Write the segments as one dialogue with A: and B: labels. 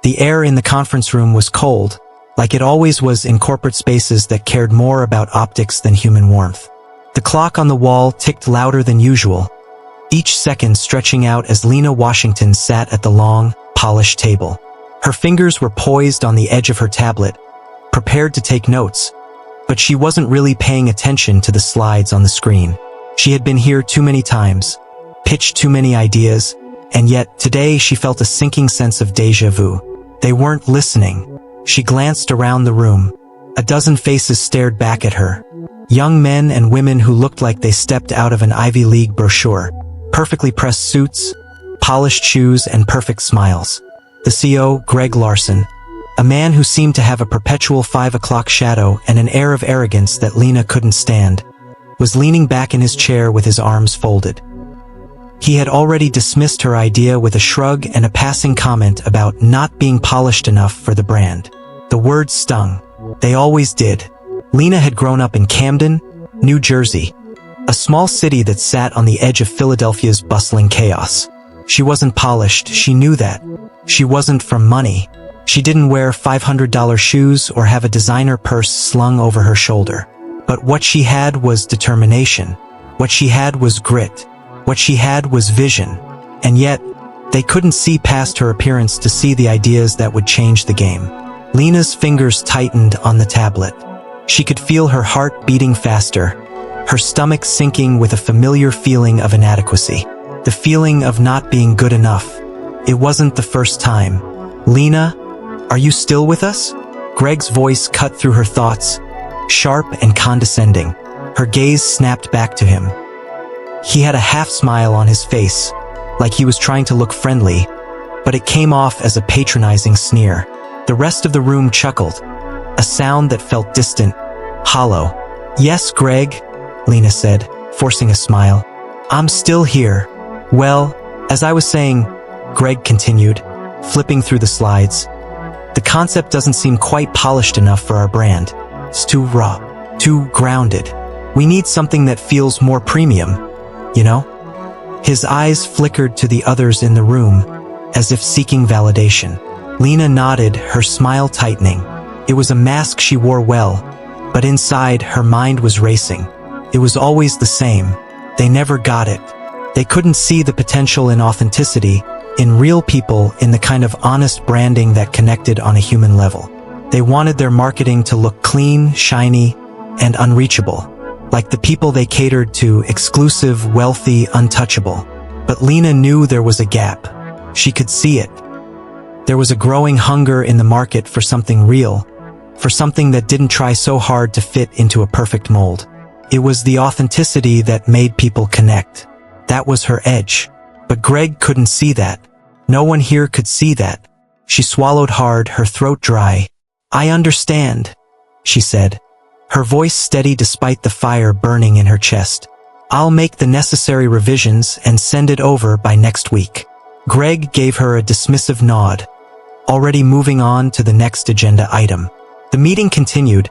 A: The air in the conference room was cold, like it always was in corporate spaces that cared more about optics than human warmth. The clock on the wall ticked louder than usual, each second stretching out as Lena Washington sat at the long, polished table. Her fingers were poised on the edge of her tablet, prepared to take notes, but she wasn't really paying attention to the slides on the screen. She had been here too many times, pitched too many ideas, and yet today she felt a sinking sense of déjà vu. They weren't listening. She glanced around the room. A dozen faces stared back at her. Young men and women who looked like they stepped out of an Ivy League brochure. Perfectly pressed suits, polished shoes, and perfect smiles. The CEO, Greg Larson, a man who seemed to have a perpetual 5 o'clock shadow and an air of arrogance that Lena couldn't stand, was leaning back in his chair with his arms folded. He had already dismissed her idea with a shrug and a passing comment about not being polished enough for the brand. The words stung. They always did. Lena had grown up in Camden, New Jersey, a small city that sat on the edge of Philadelphia's bustling chaos. She wasn't polished, she knew that. She wasn't from money. She didn't wear $500 shoes or have a designer purse slung over her shoulder. But what she had was determination. What she had was grit. What she had was vision. And yet, they couldn't see past her appearance to see the ideas that would change the game. Lena's fingers tightened on the tablet. She could feel her heart beating faster, her stomach sinking with a familiar feeling of inadequacy. The feeling of not being good enough. It wasn't the first time. "Lena, are you still with us?" Greg's voice cut through her thoughts, sharp and condescending. Her gaze snapped back to him. He had a half smile on his face, like he was trying to look friendly, but it came off as a patronizing sneer. The rest of the room chuckled, a sound that felt distant, hollow. "Yes, Greg," Lena said, forcing a smile. "I'm still here." "Well, as I was saying," Greg continued, flipping through the slides, "the concept doesn't seem quite polished enough for our brand. It's too raw, too grounded. We need something that feels more premium, you know?" His eyes flickered to the others in the room, as if seeking validation. Lena nodded, her smile tightening. It was a mask she wore well, but inside her mind was racing. It was always the same. They never got it. They couldn't see the potential in authenticity, in real people, in the kind of honest branding that connected on a human level. They wanted their marketing to look clean, shiny, and unreachable, like the people they catered to, exclusive, wealthy, untouchable. But Lena knew there was a gap. She could see it. There was a growing hunger in the market for something real, for something that didn't try so hard to fit into a perfect mold. It was the authenticity that made people connect. That was her edge. But Greg couldn't see that. No one here could see that. She swallowed hard, her throat dry. "I understand," she said, her voice steady despite the fire burning in her chest. "I'll make the necessary revisions and send it over by next week." Greg gave her a dismissive nod, already moving on to the next agenda item. The meeting continued,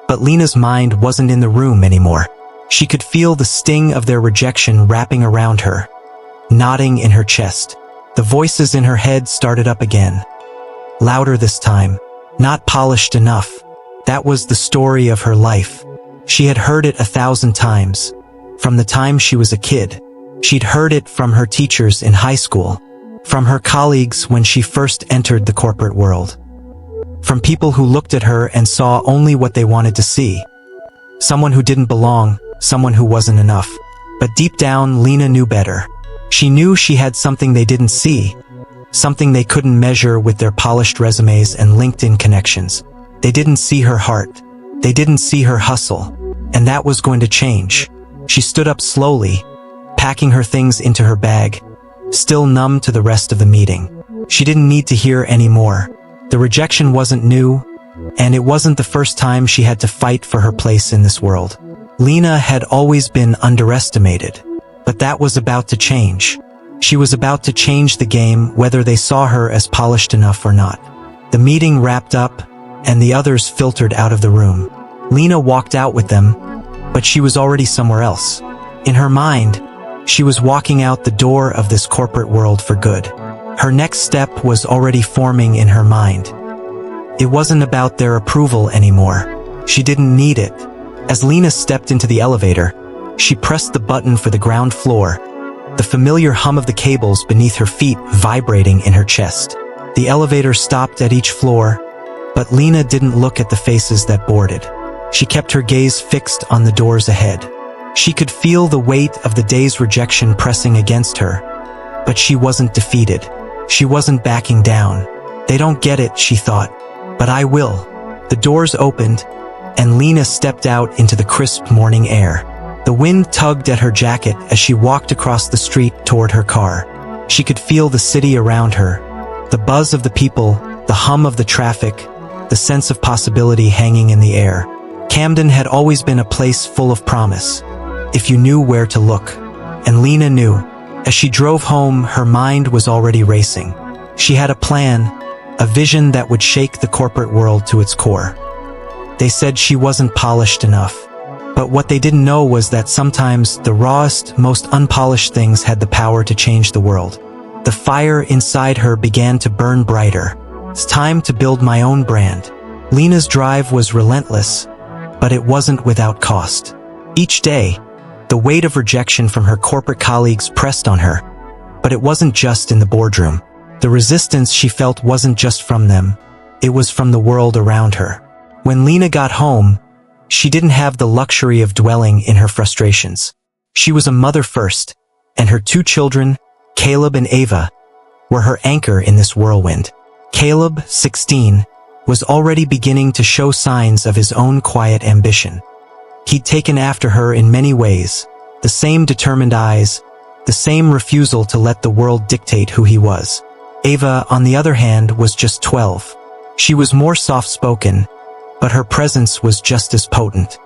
A: but Lena's mind wasn't in the room anymore. She could feel the sting of their rejection wrapping around her, knotting in her chest. The voices in her head started up again, louder this time. Not polished enough. That was the story of her life. She had heard it 1,000 times. From the time she was a kid. She'd heard it from her teachers in high school, from her colleagues when she first entered the corporate world, from people who looked at her and saw only what they wanted to see. Someone who didn't belong, someone who wasn't enough. But deep down, Lena knew better. She knew she had something they didn't see, something they couldn't measure with their polished resumes and LinkedIn connections. They didn't see her heart. They didn't see her hustle. And that was going to change. She stood up slowly, packing her things into her bag, still numb to the rest of the meeting. She didn't need to hear any more. The rejection wasn't new, and it wasn't the first time she had to fight for her place in this world. Lena had always been underestimated, but that was about to change. She was about to change the game, whether they saw her as polished enough or not. The meeting wrapped up, and the others filtered out of the room. Lena walked out with them, but she was already somewhere else. In her mind, she was walking out the door of this corporate world for good. Her next step was already forming in her mind. It wasn't about their approval anymore. She didn't need it. As Lena stepped into the elevator, she pressed the button for the ground floor, the familiar hum of the cables beneath her feet vibrating in her chest. The elevator stopped at each floor, but Lena didn't look at the faces that boarded. She kept her gaze fixed on the doors ahead. She could feel the weight of the day's rejection pressing against her, but she wasn't defeated. She wasn't backing down. They don't get it, she thought, but I will. The doors opened, and Lena stepped out into the crisp morning air. The wind tugged at her jacket as she walked across the street toward her car. She could feel the city around her, the buzz of the people, the hum of the traffic, the sense of possibility hanging in the air. Camden had always been a place full of promise, if you knew where to look. And Lena knew. As she drove home, her mind was already racing. She had a plan, a vision that would shake the corporate world to its core. They said she wasn't polished enough. But what they didn't know was that sometimes the rawest, most unpolished things had the power to change the world. The fire inside her began to burn brighter. It's time to build my own brand. Lena's drive was relentless, but it wasn't without cost. Each day, the weight of rejection from her corporate colleagues pressed on her. But it wasn't just in the boardroom. The resistance she felt wasn't just from them. It was from the world around her. When Lena got home, she didn't have the luxury of dwelling in her frustrations. She was a mother first, and her two children, Caleb and Ava, were her anchor in this whirlwind. Caleb, 16, was already beginning to show signs of his own quiet ambition. He'd taken after her in many ways, the same determined eyes, the same refusal to let the world dictate who he was. Ava, on the other hand, was just 12. She was more soft-spoken, but her presence was just as potent.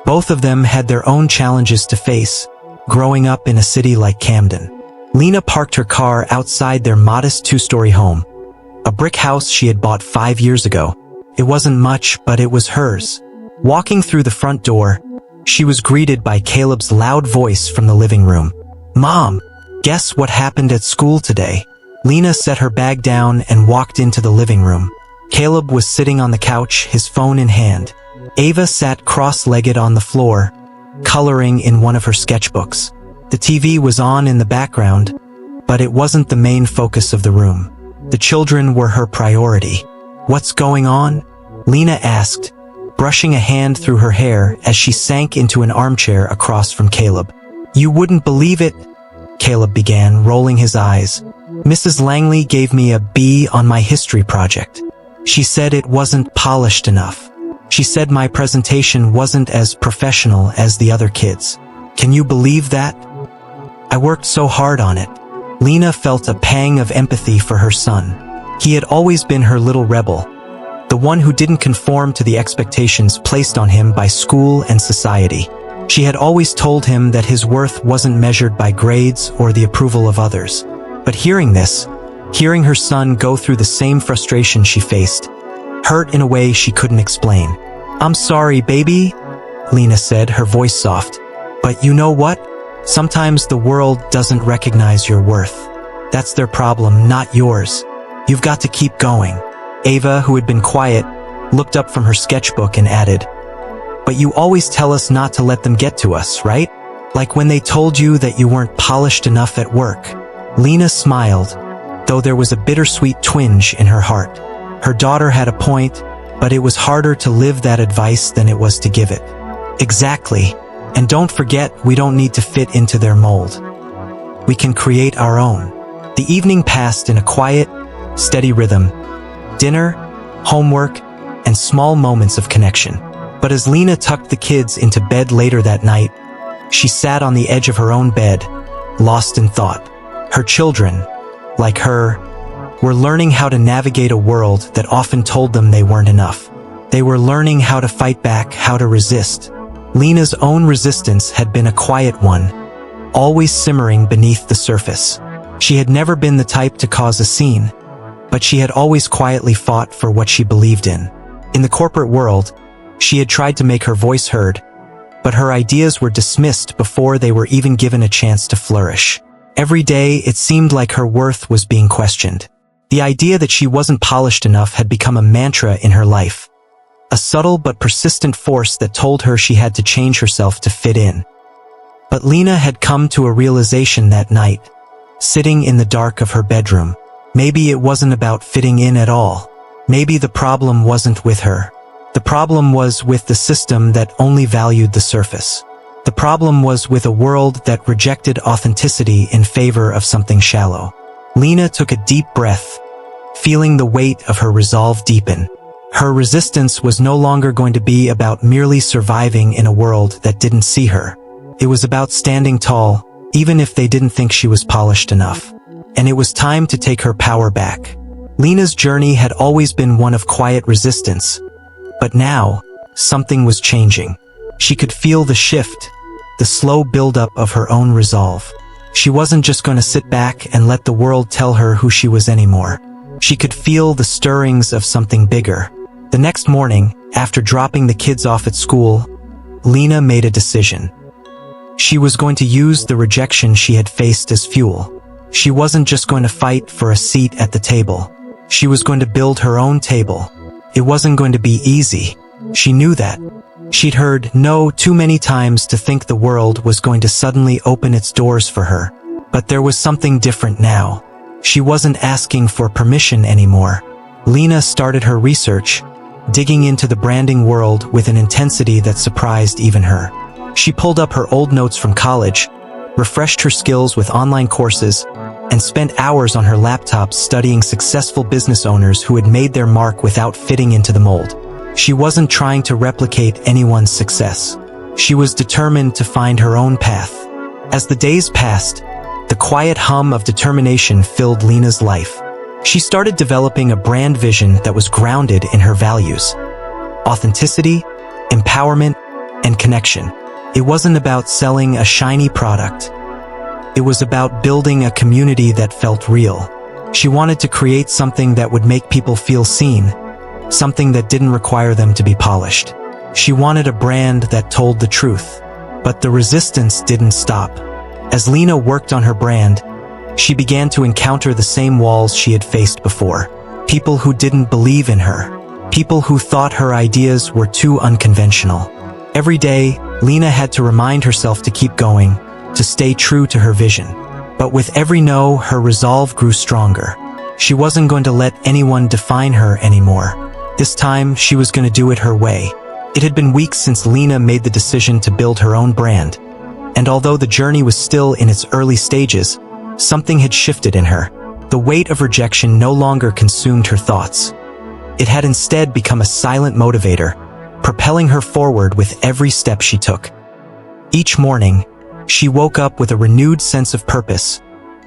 A: Both of them had their own challenges to face, growing up in a city like Camden. Lena parked her car outside their modest two-story home, a brick house she had bought 5 years ago. It wasn't much, but it was hers. Walking through the front door, she was greeted by Caleb's loud voice from the living room. "Mom, guess what happened at school today?" Lena set her bag down and walked into the living room. Caleb was sitting on the couch, his phone in hand. Ava sat cross-legged on the floor, coloring in one of her sketchbooks. The TV was on in the background, but it wasn't the main focus of the room. The children were her priority. "What's going on?" Lena asked, brushing a hand through her hair as she sank into an armchair across from Caleb. "You wouldn't believe it," Caleb began, rolling his eyes. "Mrs. Langley gave me a B on my history project. She said it wasn't polished enough. She said my presentation wasn't as professional as the other kids. Can you believe that? I worked so hard on it." Lena felt a pang of empathy for her son. He had always been her little rebel, the one who didn't conform to the expectations placed on him by school and society. She had always told him that his worth wasn't measured by grades or the approval of others. But hearing this, hearing her son go through the same frustration she faced, hurt in a way she couldn't explain. "I'm sorry, baby," Lena said, her voice soft. "But you know what? Sometimes the world doesn't recognize your worth. That's their problem, not yours. You've got to keep going." Ava, who had been quiet, looked up from her sketchbook and added, "But you always tell us not to let them get to us, right? Like when they told you that you weren't polished enough at work." Lena smiled, though there was a bittersweet twinge in her heart. Her daughter had a point, but it was harder to live that advice than it was to give it. "Exactly. And don't forget, we don't need to fit into their mold. We can create our own." The evening passed in a quiet, steady rhythm. Dinner, homework, and small moments of connection. But as Lena tucked the kids into bed later that night, she sat on the edge of her own bed, lost in thought. Her children, like her, were learning how to navigate a world that often told them they weren't enough. They were learning how to fight back, how to resist. Lena's own resistance had been a quiet one, always simmering beneath the surface. She had never been the type to cause a scene, but she had always quietly fought for what she believed in. In the corporate world, she had tried to make her voice heard, but her ideas were dismissed before they were even given a chance to flourish. Every day, it seemed like her worth was being questioned. The idea that she wasn't polished enough had become a mantra in her life. A subtle but persistent force that told her she had to change herself to fit in. But Lena had come to a realization that night, sitting in the dark of her bedroom. Maybe it wasn't about fitting in at all. Maybe the problem wasn't with her. The problem was with the system that only valued the surface. The problem was with a world that rejected authenticity in favor of something shallow. Lena took a deep breath, feeling the weight of her resolve deepen. Her resistance was no longer going to be about merely surviving in a world that didn't see her. It was about standing tall, even if they didn't think she was polished enough. And it was time to take her power back. Lena's journey had always been one of quiet resistance, but now, something was changing. She could feel the shift, the slow buildup of her own resolve. She wasn't just going to sit back and let the world tell her who she was anymore. She could feel the stirrings of something bigger. The next morning, after dropping the kids off at school, Lena made a decision. She was going to use the rejection she had faced as fuel. She wasn't just going to fight for a seat at the table. She was going to build her own table. It wasn't going to be easy. She knew that. She'd heard no too many times to think the world was going to suddenly open its doors for her. But there was something different now. She wasn't asking for permission anymore. Lena started her research, digging into the branding world with an intensity that surprised even her. She pulled up her old notes from college, refreshed her skills with online courses, and spent hours on her laptop studying successful business owners who had made their mark without fitting into the mold. She wasn't trying to replicate anyone's success. She was determined to find her own path. As the days passed, the quiet hum of determination filled Lena's life. She started developing a brand vision that was grounded in her values: authenticity, empowerment, and connection. It wasn't about selling a shiny product. It was about building a community that felt real. She wanted to create something that would make people feel seen, something that didn't require them to be polished. She wanted a brand that told the truth. But the resistance didn't stop. As Lena worked on her brand, she began to encounter the same walls she had faced before. People who didn't believe in her. People who thought her ideas were too unconventional. Every day, Lena had to remind herself to keep going, to stay true to her vision. But with every no, her resolve grew stronger. She wasn't going to let anyone define her anymore. This time, she was going to do it her way. It had been weeks since Lena made the decision to build her own brand. And although the journey was still in its early stages, something had shifted in her. The weight of rejection no longer consumed her thoughts. It had instead become a silent motivator, propelling her forward with every step she took. Each morning, she woke up with a renewed sense of purpose,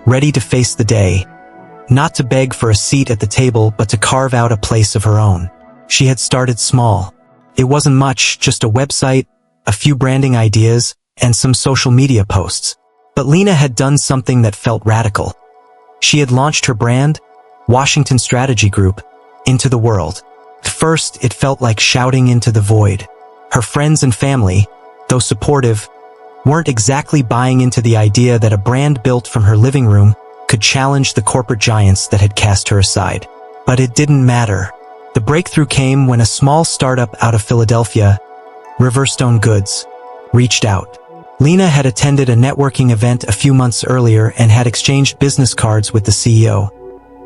A: ready to face the day, not to beg for a seat at the table but to carve out a place of her own. She had started small. It wasn't much, just a website, a few branding ideas, and some social media posts. But Lena had done something that felt radical. She had launched her brand, Washington Strategy Group, into the world. At first, it felt like shouting into the void. Her friends and family, though supportive, weren't exactly buying into the idea that a brand built from her living room could challenge the corporate giants that had cast her aside. But it didn't matter. The breakthrough came when a small startup out of Philadelphia, Riverstone Goods, reached out. Lena had attended a networking event a few months earlier and had exchanged business cards with the CEO,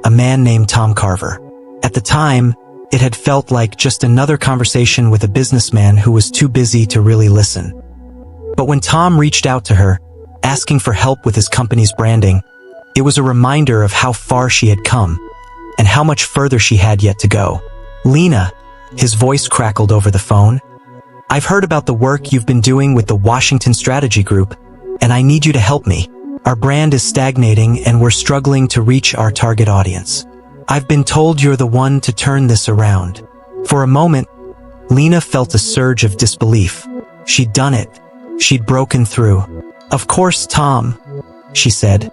A: a man named Tom Carver. At the time, it had felt like just another conversation with a businessman who was too busy to really listen. But when Tom reached out to her, asking for help with his company's branding, it was a reminder of how far she had come and how much further she had yet to go. "Lena," his voice crackled over the phone, "I've heard about the work you've been doing with the Washington Strategy Group, and I need you to help me. Our brand is stagnating and we're struggling to reach our target audience. I've been told you're the one to turn this around." For a moment, Lena felt a surge of disbelief. She'd done it. She'd broken through. "Of course, Tom," she said,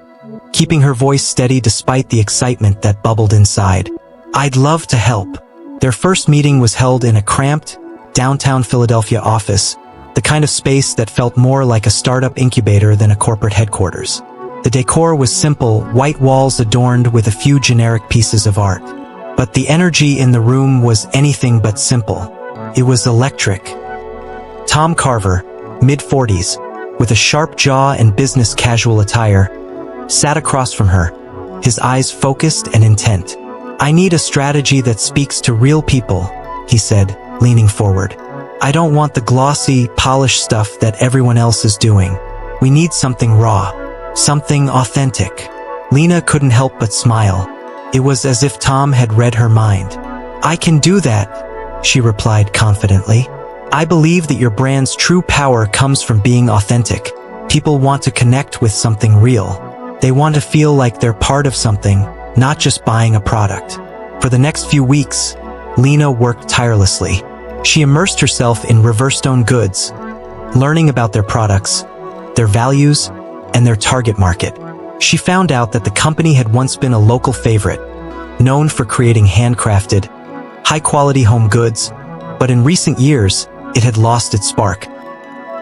A: keeping her voice steady despite the excitement that bubbled inside. "I'd love to help." Their first meeting was held in a cramped, downtown Philadelphia office, the kind of space that felt more like a startup incubator than a corporate headquarters. The decor was simple, white walls adorned with a few generic pieces of art. But the energy in the room was anything but simple. It was electric. Tom Carver, mid-40s, with a sharp jaw and business casual attire, sat across from her, his eyes focused and intent. "I need a strategy that speaks to real people," he said, leaning forward. "I don't want the glossy, polished stuff that everyone else is doing. We need something raw, something authentic." Lena couldn't help but smile. It was as if Tom had read her mind. "I can do that," she replied confidently. "I believe that your brand's true power comes from being authentic. People want to connect with something real. They want to feel like they're part of something, not just buying a product." For the next few weeks, Lena worked tirelessly. She immersed herself in Riverstone Goods, learning about their products, their values, and their target market. She found out that the company had once been a local favorite, known for creating handcrafted, high-quality home goods, but in recent years, it had lost its spark.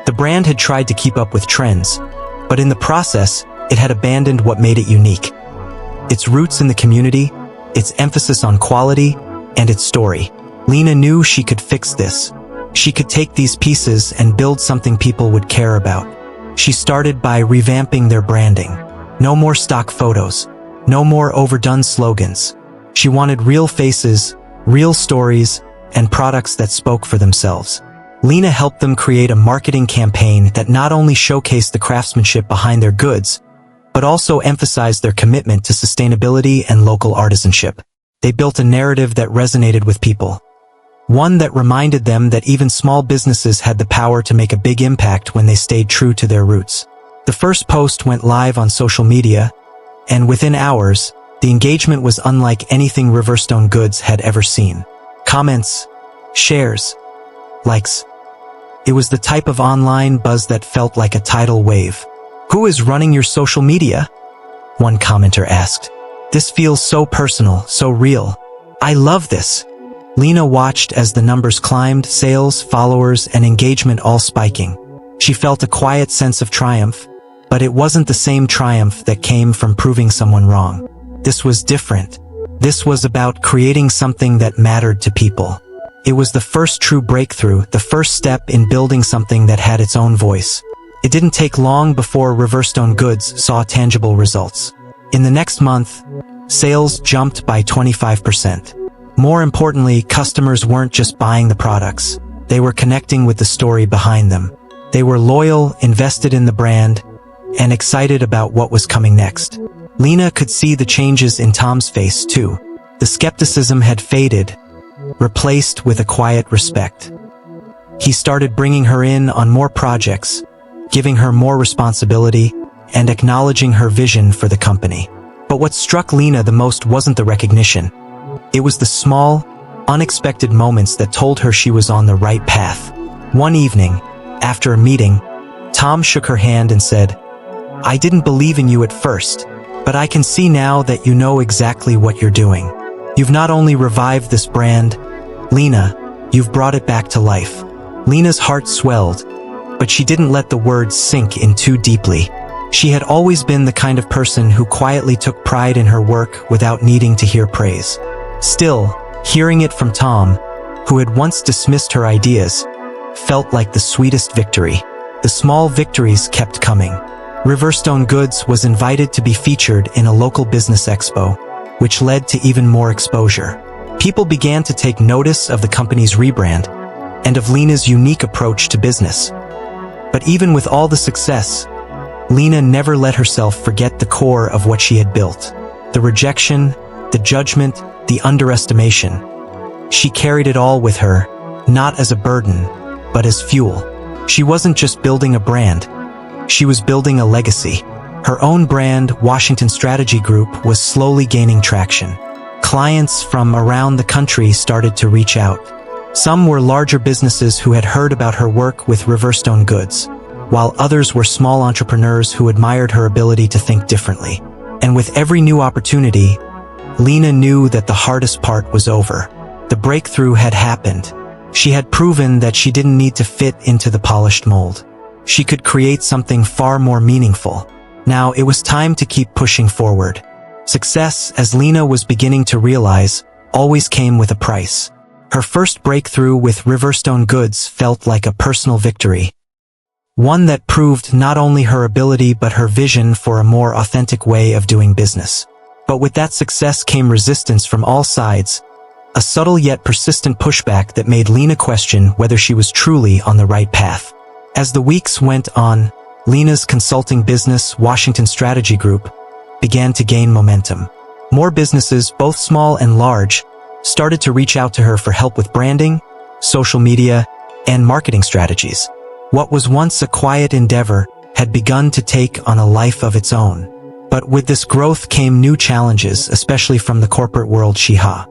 A: The brand had tried to keep up with trends, but in the process, it had abandoned what made it unique. Its roots in the community, its emphasis on quality, and its story. Lena knew she could fix this. She could take these pieces and build something people would care about. She started by revamping their branding. No more stock photos. No more overdone slogans. She wanted real faces, real stories, and products that spoke for themselves. Lena helped them create a marketing campaign that not only showcased the craftsmanship behind their goods, but also emphasized their commitment to sustainability and local artisanship. They built a narrative that resonated with people. One that reminded them that even small businesses had the power to make a big impact when they stayed true to their roots. The first post went live on social media, and within hours, the engagement was unlike anything Riverstone Goods had ever seen. Comments, shares, likes. It was the type of online buzz that felt like a tidal wave. "Who is running your social media?" one commenter asked. "This feels so personal, so real. I love this." Lena watched as the numbers climbed, sales, followers, and engagement all spiking. She felt a quiet sense of triumph, but it wasn't the same triumph that came from proving someone wrong. This was different. This was about creating something that mattered to people. It was the first true breakthrough, the first step in building something that had its own voice. It didn't take long before Riverstone Goods saw tangible results. In the next month, sales jumped by 25%. More importantly, customers weren't just buying the products. They were connecting with the story behind them. They were loyal, invested in the brand, and excited about what was coming next. Lena could see the changes in Tom's face, too. The skepticism had faded, replaced with a quiet respect. He started bringing her in on more projects, giving her more responsibility, and acknowledging her vision for the company. But what struck Lena the most wasn't the recognition. It was the small, unexpected moments that told her she was on the right path. One evening, after a meeting, Tom shook her hand and said, "I didn't believe in you at first, but I can see now that you know exactly what you're doing. You've not only revived this brand, Lena, you've brought it back to life." Lena's heart swelled, but she didn't let the words sink in too deeply. She had always been the kind of person who quietly took pride in her work without needing to hear praise. Still, hearing it from Tom, who had once dismissed her ideas, felt like the sweetest victory. The small victories kept coming. Riverstone Goods was invited to be featured in a local business expo, which led to even more exposure. People began to take notice of the company's rebrand and of Lena's unique approach to business. But even with all the success, Lena never let herself forget the core of what she had built. The rejection, the judgment, the underestimation. She carried it all with her, not as a burden, but as fuel. She wasn't just building a brand. She was building a legacy. Her own brand, Washington Strategy Group, was slowly gaining traction. Clients from around the country started to reach out. Some were larger businesses who had heard about her work with Riverstone Goods, while others were small entrepreneurs who admired her ability to think differently. And with every new opportunity, Lena knew that the hardest part was over. The breakthrough had happened. She had proven that she didn't need to fit into the polished mold. She could create something far more meaningful. Now it was time to keep pushing forward. Success, as Lena was beginning to realize, always came with a price. Her first breakthrough with Riverstone Goods felt like a personal victory. One that proved not only her ability but her vision for a more authentic way of doing business. But with that success came resistance from all sides, a subtle yet persistent pushback that made Lena question whether she was truly on the right path. As the weeks went on, Lena's consulting business, Washington Strategy Group, began to gain momentum. More businesses, both small and large, started to reach out to her for help with branding, social media, and marketing strategies. What was once a quiet endeavor had begun to take on a life of its own. But with this growth came new challenges, especially from the corporate world Shiha.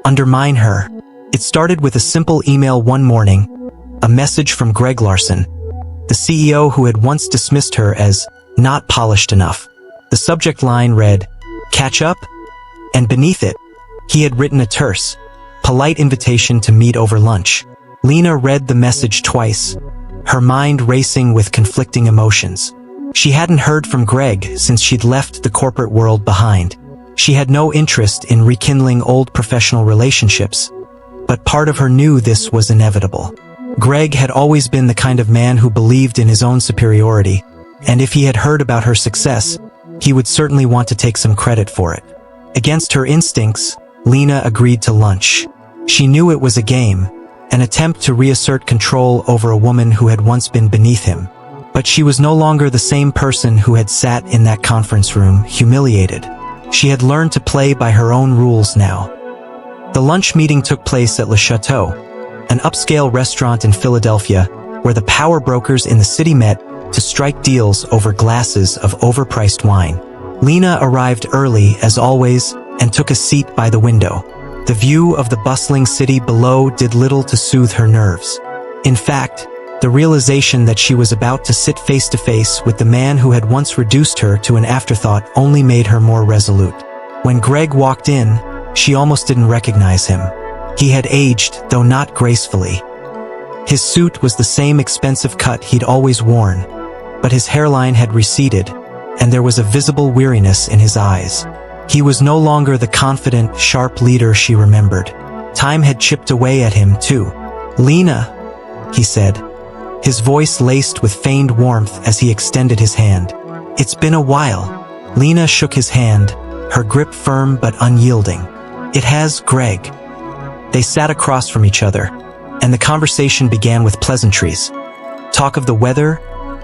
A: Undermine her. It started with a simple email one morning, a message from Greg Larson, the CEO who had once dismissed her as not polished enough. The subject line read, "Catch up?" And beneath it, he had written a terse, polite invitation to meet over lunch. Lena read the message twice, her mind racing with conflicting emotions. She hadn't heard from Greg since she'd left the corporate world behind. She had no interest in rekindling old professional relationships, but part of her knew this was inevitable. Greg had always been the kind of man who believed in his own superiority, and if he had heard about her success, he would certainly want to take some credit for it. Against her instincts, Lena agreed to lunch. She knew it was a game, an attempt to reassert control over a woman who had once been beneath him. But she was no longer the same person who had sat in that conference room, humiliated. She had learned to play by her own rules now. The lunch meeting took place at Le Chateau, an upscale restaurant in Philadelphia, where the power brokers in the city met to strike deals over glasses of overpriced wine. Lena arrived early, as always, and took a seat by the window. The view of the bustling city below did little to soothe her nerves. In fact, the realization that she was about to sit face to face with the man who had once reduced her to an afterthought only made her more resolute. When Greg walked in, she almost didn't recognize him. He had aged, though not gracefully. His suit was the same expensive cut he'd always worn, but his hairline had receded, and there was a visible weariness in his eyes. He was no longer the confident, sharp leader she remembered. Time had chipped away at him, too. "Lena," he said, his voice laced with feigned warmth as he extended his hand. "It's been a while." Lena shook his hand, her grip firm but unyielding. "It has, Greg." They sat across from each other, and the conversation began with pleasantries. Talk of the weather,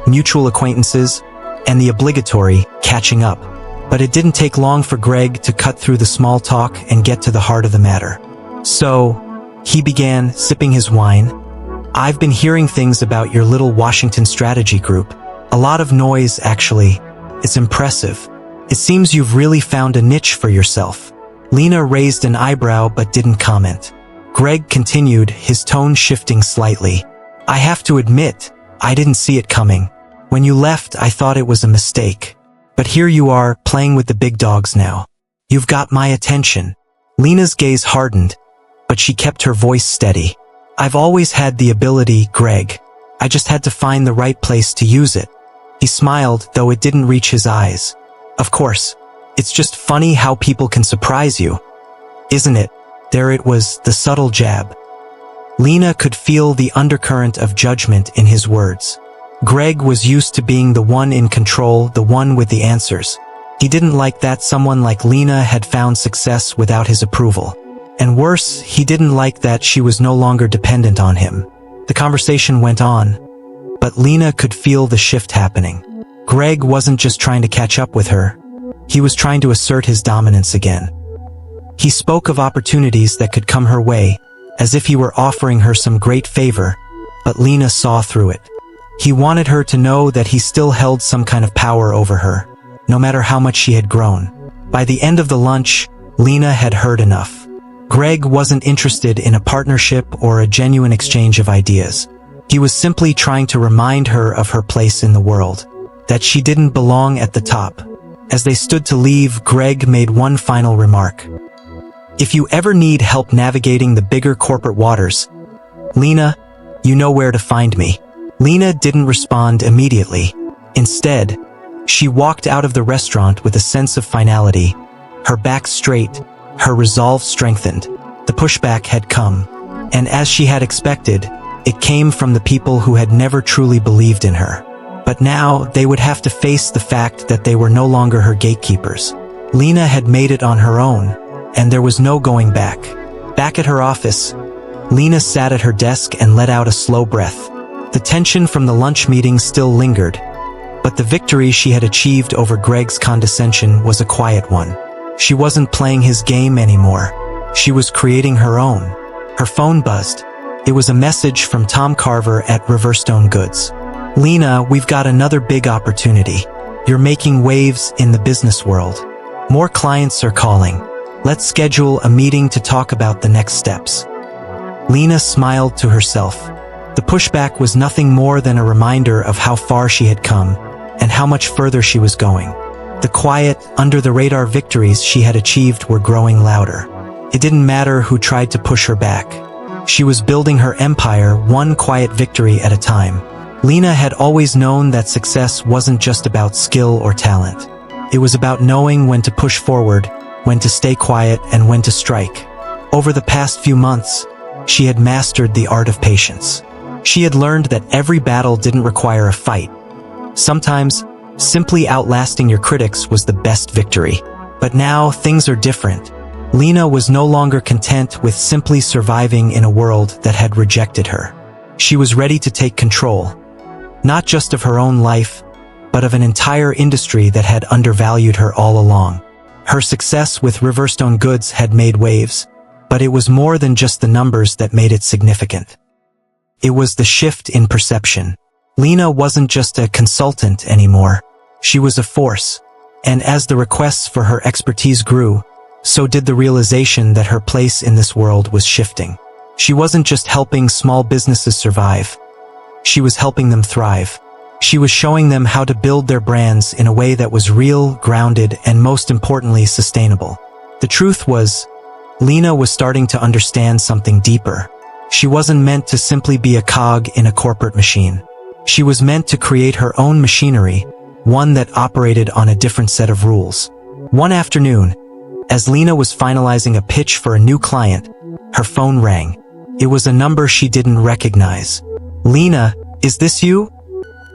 A: mutual acquaintances, and the obligatory catching up. But it didn't take long for Greg to cut through the small talk and get to the heart of the matter. "So," he began, sipping his wine, "I've been hearing things about your little Washington Strategy Group. A lot of noise, actually. It's impressive. It seems you've really found a niche for yourself." Lena raised an eyebrow but didn't comment. Greg continued, his tone shifting slightly. "I have to admit, I didn't see it coming. When you left, I thought it was a mistake. But here you are, playing with the big dogs now. You've got my attention." Lena's gaze hardened, but she kept her voice steady. "I've always had the ability, Greg. I just had to find the right place to use it." He smiled, though it didn't reach his eyes. "Of course. It's just funny how people can surprise you, isn't it?" There it was, the subtle jab. Lena could feel the undercurrent of judgment in his words. Greg was used to being the one in control, the one with the answers. He didn't like that someone like Lena had found success without his approval. And worse, he didn't like that she was no longer dependent on him. The conversation went on, but Lena could feel the shift happening. Greg wasn't just trying to catch up with her. He was trying to assert his dominance again. He spoke of opportunities that could come her way, as if he were offering her some great favor, but Lena saw through it. He wanted her to know that he still held some kind of power over her, no matter how much she had grown. By the end of the lunch, Lena had heard enough. Greg wasn't interested in a partnership or a genuine exchange of ideas. He was simply trying to remind her of her place in the world, that she didn't belong at the top. As they stood to leave, Greg made one final remark. "If you ever need help navigating the bigger corporate waters, Lena, you know where to find me." Lena didn't respond immediately. Instead, She walked out of the restaurant with a sense of finality, her back straight, her resolve strengthened. The pushback had come, and as she had expected, it came from the people who had never truly believed in her. But now, they would have to face the fact that they were no longer her gatekeepers. Lena had made it on her own, and there was no going back. Back at her office, Lena sat at her desk and let out a slow breath. The tension from the lunch meeting still lingered, but the victory she had achieved over Greg's condescension was a quiet one. She wasn't playing his game anymore. She was creating her own. Her phone buzzed. It was a message from Tom Carver at Riverstone Goods. "Lena, we've got another big opportunity. You're making waves in the business world. More clients are calling. Let's schedule a meeting to talk about the next steps." Lena smiled to herself. The pushback was nothing more than a reminder of how far she had come and how much further she was going. The quiet, under-the-radar victories she had achieved were growing louder. It didn't matter who tried to push her back. She was building her empire one quiet victory at a time. Lena had always known that success wasn't just about skill or talent. It was about knowing when to push forward, when to stay quiet, and when to strike. Over the past few months, she had mastered the art of patience. She had learned that every battle didn't require a fight. Sometimes, simply outlasting your critics was the best victory. But now, things are different. Lena was no longer content with simply surviving in a world that had rejected her. She was ready to take control, not just of her own life, but of an entire industry that had undervalued her all along. Her success with Riverstone Goods had made waves, but it was more than just the numbers that made it significant. It was the shift in perception. Lena wasn't just a consultant anymore. She was a force, and as the requests for her expertise grew, so did the realization that her place in this world was shifting. She wasn't just helping small businesses survive. She was helping them thrive. She was showing them how to build their brands in a way that was real, grounded, and most importantly, sustainable. The truth was, Lena was starting to understand something deeper. She wasn't meant to simply be a cog in a corporate machine. She was meant to create her own machinery, one that operated on a different set of rules. One afternoon, as Lena was finalizing a pitch for a new client, her phone rang. It was a number she didn't recognize. "Lena, is this you?"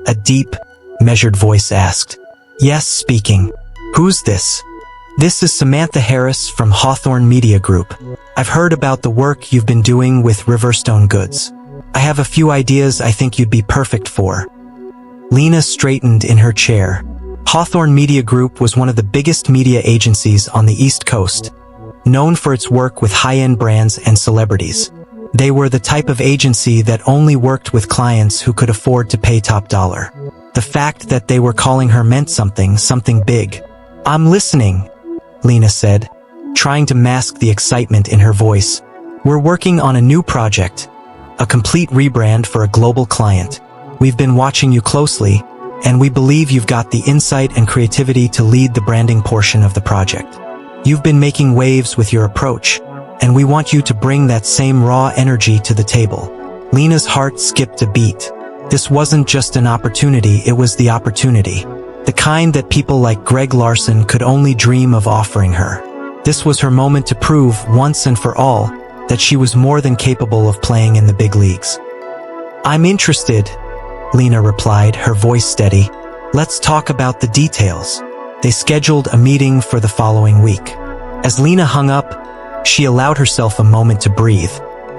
A: A deep, measured voice asked. "Yes, speaking. Who's this?" "This is Samantha Harris from Hawthorne Media Group. I've heard about the work you've been doing with Riverstone Goods. I have a few ideas I think you'd be perfect for." Lena straightened in her chair. Hawthorne Media Group was one of the biggest media agencies on the East Coast, known for its work with high-end brands and celebrities. They were the type of agency that only worked with clients who could afford to pay top dollar. The fact that they were calling her meant something big. "I'm listening," Lena said, trying to mask the excitement in her voice. "We're working on a new project, a complete rebrand for a global client. We've been watching you closely, and we believe you've got the insight and creativity to lead the branding portion of the project. You've been making waves with your approach, and we want you to bring that same raw energy to the table." Lena's heart skipped a beat. This wasn't just an opportunity, it was the opportunity. The kind that people like Greg Larson could only dream of offering her. This was her moment to prove, once and for all, that she was more than capable of playing in the big leagues. "I'm interested," Lena replied, her voice steady. "Let's talk about the details." They scheduled a meeting for the following week. As Lena hung up, she allowed herself a moment to breathe.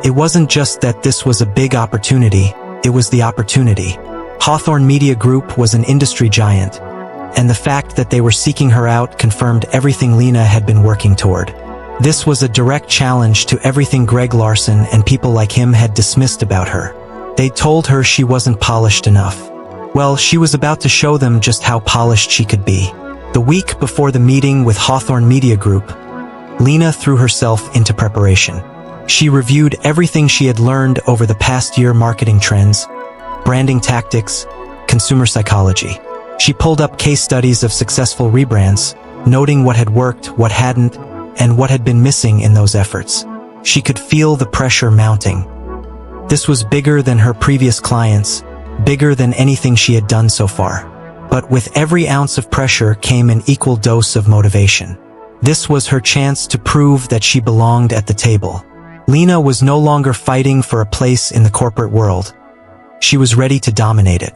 A: It wasn't just that this was a big opportunity, it was the opportunity. Hawthorne Media Group was an industry giant, and the fact that they were seeking her out confirmed everything Lena had been working toward. This was a direct challenge to everything Greg Larson and people like him had dismissed about her. They told her she wasn't polished enough. Well, she was about to show them just how polished she could be. The week before the meeting with Hawthorne Media Group, Lena threw herself into preparation. She reviewed everything she had learned over the past year: marketing trends, branding tactics, consumer psychology. She pulled up case studies of successful rebrands, noting what had worked, what hadn't, and what had been missing in those efforts. She could feel the pressure mounting. This was bigger than her previous clients, bigger than anything she had done so far. But with every ounce of pressure came an equal dose of motivation. This was her chance to prove that she belonged at the table. Lena was no longer fighting for a place in the corporate world. She was ready to dominate it.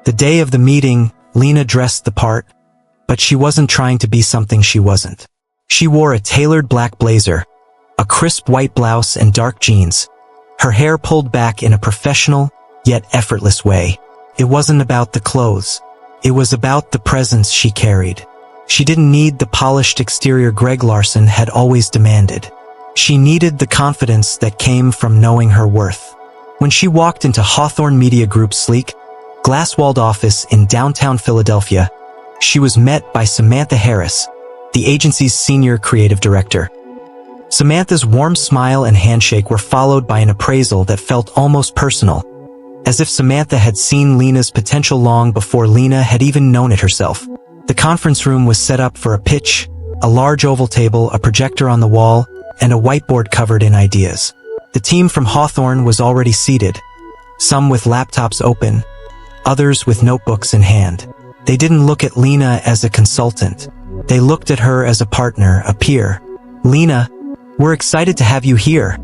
A: The day of the meeting, Lena dressed the part, but she wasn't trying to be something she wasn't. She wore a tailored black blazer, a crisp white blouse and dark jeans, her hair pulled back in a professional, yet effortless way. It wasn't about the clothes. It was about the presence she carried. She didn't need the polished exterior Greg Larson had always demanded. She needed the confidence that came from knowing her worth. When she walked into Hawthorne Media Group's sleek, glass-walled office in downtown Philadelphia, she was met by Samantha Harris, the agency's senior creative director. Samantha's warm smile and handshake were followed by an appraisal that felt almost personal, as if Samantha had seen Lena's potential long before Lena had even known it herself. The conference room was set up for a pitch, a large oval table, a projector on the wall, and a whiteboard covered in ideas. The team from Hawthorne was already seated, some with laptops open, others with notebooks in hand. They didn't look at Lena as a consultant. They looked at her as a partner, a peer. "Lena, we're excited to have you here,"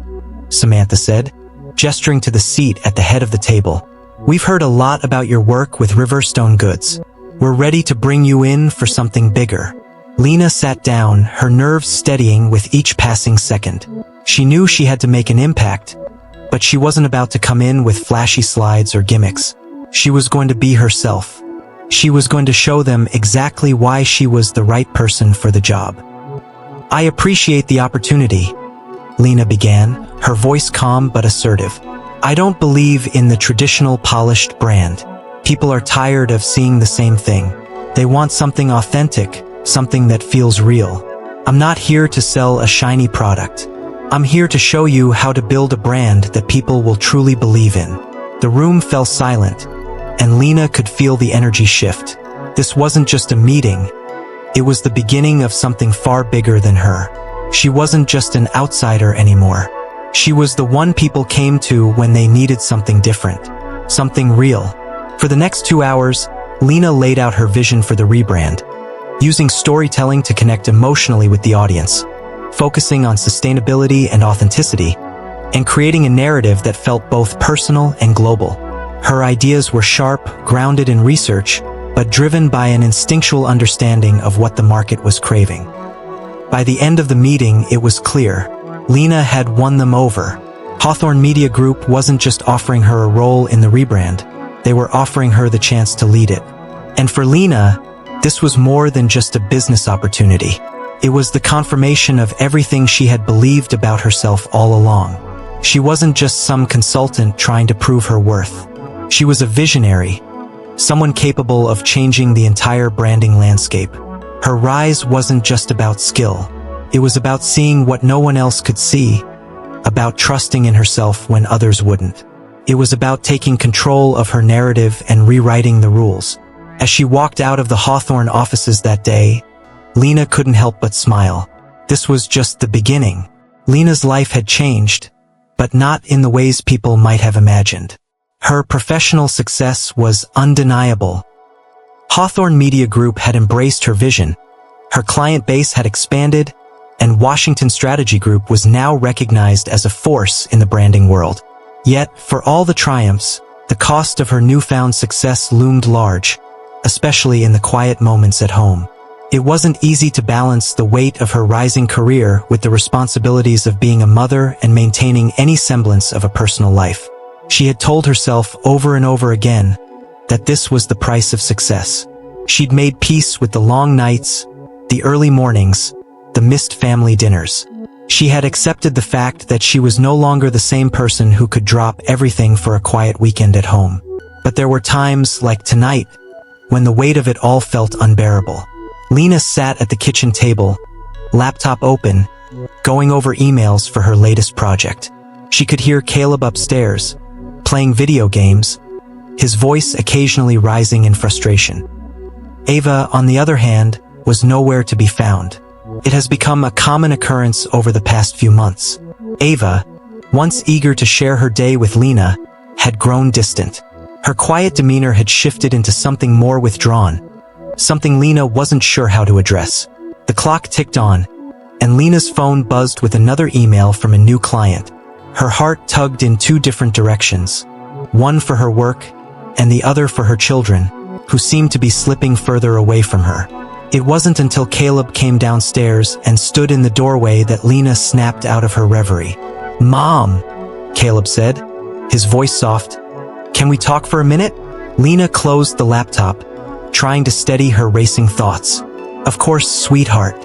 A: Samantha said, gesturing to the seat at the head of the table. "We've heard a lot about your work with Riverstone Goods. We're ready to bring you in for something bigger." Lena sat down, her nerves steadying with each passing second. She knew she had to make an impact, but she wasn't about to come in with flashy slides or gimmicks. She was going to be herself. She was going to show them exactly why she was the right person for the job. "I appreciate the opportunity," Lena began, her voice calm but assertive. "I don't believe in the traditional polished brand. People are tired of seeing the same thing. They want something authentic, something that feels real. I'm not here to sell a shiny product. I'm here to show you how to build a brand that people will truly believe in." The room fell silent, and Lena could feel the energy shift. This wasn't just a meeting. It was the beginning of something far bigger than her. She wasn't just an outsider anymore. She was the one people came to when they needed something different, something real. For the next 2 hours, Lena laid out her vision for the rebrand, using storytelling to connect emotionally with the audience, focusing on sustainability and authenticity, and creating a narrative that felt both personal and global. Her ideas were sharp, grounded in research, but driven by an instinctual understanding of what the market was craving. By the end of the meeting, it was clear. Lena had won them over. Hawthorne Media Group wasn't just offering her a role in the rebrand, they were offering her the chance to lead it. And for Lena, this was more than just a business opportunity. It was the confirmation of everything she had believed about herself all along. She wasn't just some consultant trying to prove her worth. She was a visionary, someone capable of changing the entire branding landscape. Her rise wasn't just about skill. It was about seeing what no one else could see, about trusting in herself when others wouldn't. It was about taking control of her narrative and rewriting the rules. As she walked out of the Hawthorne offices that day, Lena couldn't help but smile. This was just the beginning. Lena's life had changed, but not in the ways people might have imagined. Her professional success was undeniable. Hawthorne Media Group had embraced her vision. Her client base had expanded, and Washington Strategy Group was now recognized as a force in the branding world. Yet, for all the triumphs, the cost of her newfound success loomed large, especially in the quiet moments at home. It wasn't easy to balance the weight of her rising career with the responsibilities of being a mother and maintaining any semblance of a personal life. She had told herself over and over again that this was the price of success. She'd made peace with the long nights, the early mornings, the missed family dinners. She had accepted the fact that she was no longer the same person who could drop everything for a quiet weekend at home. But there were times, like tonight, when the weight of it all felt unbearable. Lena sat at the kitchen table, laptop open, going over emails for her latest project. She could hear Caleb upstairs, playing video games, his voice occasionally rising in frustration. Ava, on the other hand, was nowhere to be found. It has become a common occurrence over the past few months. Ava, once eager to share her day with Lena, had grown distant. Her quiet demeanor had shifted into something more withdrawn, something Lena wasn't sure how to address. The clock ticked on, and Lena's phone buzzed with another email from a new client. Her heart tugged in two different directions, one for her work and the other for her children, who seemed to be slipping further away from her. It wasn't until Caleb came downstairs and stood in the doorway that Lena snapped out of her reverie. "Mom," Caleb said, his voice soft. "Can we talk for a minute?" Lena closed the laptop, trying to steady her racing thoughts. "Of course, sweetheart.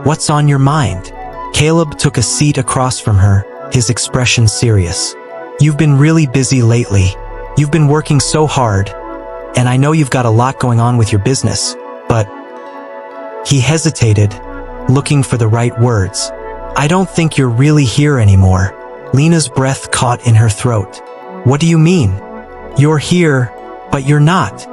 A: What's on your mind?" Caleb took a seat across from her, his expression serious. "You've been really busy lately. You've been working so hard, and I know you've got a lot going on with your business, but..." He hesitated, looking for the right words. "I don't think you're really here anymore." Lena's breath caught in her throat. "What do you mean?" "You're here, but you're not,"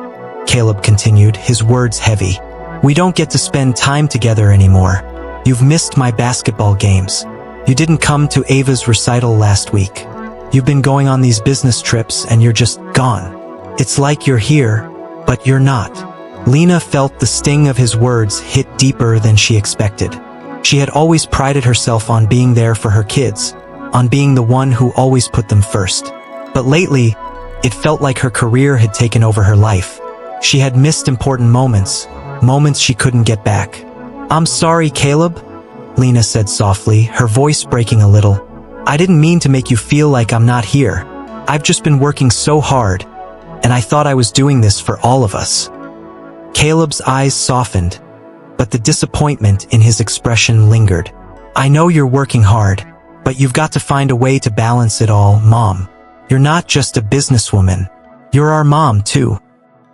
A: Caleb continued, his words heavy. "We don't get to spend time together anymore. You've missed my basketball games. You didn't come to Ava's recital last week. You've been going on these business trips and you're just gone. It's like you're here, but you're not." Lena felt the sting of his words hit deeper than she expected. She had always prided herself on being there for her kids, on being the one who always put them first. But lately, it felt like her career had taken over her life. She had missed important moments she couldn't get back. "I'm sorry, Caleb," Lena said softly, her voice breaking a little. "I didn't mean to make you feel like I'm not here. I've just been working so hard, and I thought I was doing this for all of us." Caleb's eyes softened, but the disappointment in his expression lingered. "I know you're working hard, but you've got to find a way to balance it all, Mom. You're not just a businesswoman. You're our mom, too."